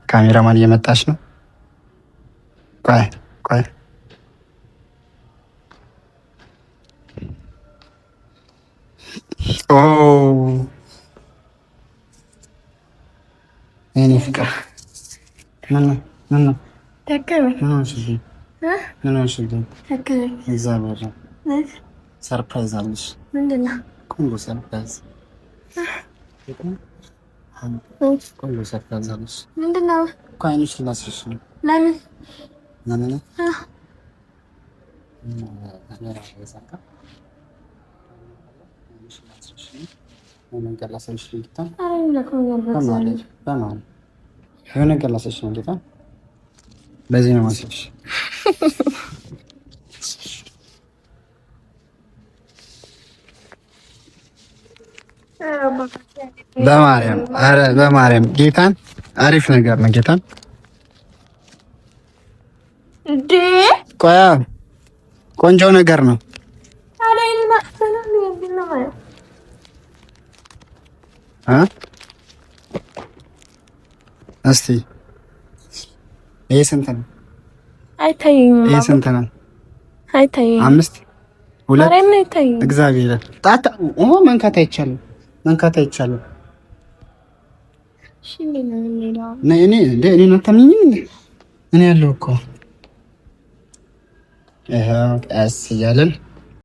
ካሜራማን እየመጣች ነው። ቆይ ቆይ ኦ እኔ ፍቅር ምን ነው ተከበ ምን ነው እግዚአብሔር ሰርፕራይዝ አለሽ። ምንድን ነው? ቆንጆ ሰርፕራይዝ ቆንጆ ሰርፕራይዝ አለሽ። ምንድን ነው? እኮ አይንሽ ላስርሽ ነው። ለምን ለምን በዚህ ነው ማስልሽ። በማርያም አረ በማርያም ጌታን አሪፍ ነገር ነው። ጌታን እንዴ ቆያ ቆንጆ ነገር ነው። እስቲ ይሄ ስንት ነው? አይታየኝም። ይሄ ስንት ነው? አይታየኝም። 5 2 እግዚአብሔር ጣጣ መንካት አይቻልም። መንካት አይቻልም። እሺ እኔ አታምኚኝም እንዴ? እኔ ያለው እኮ ቀስ እያለን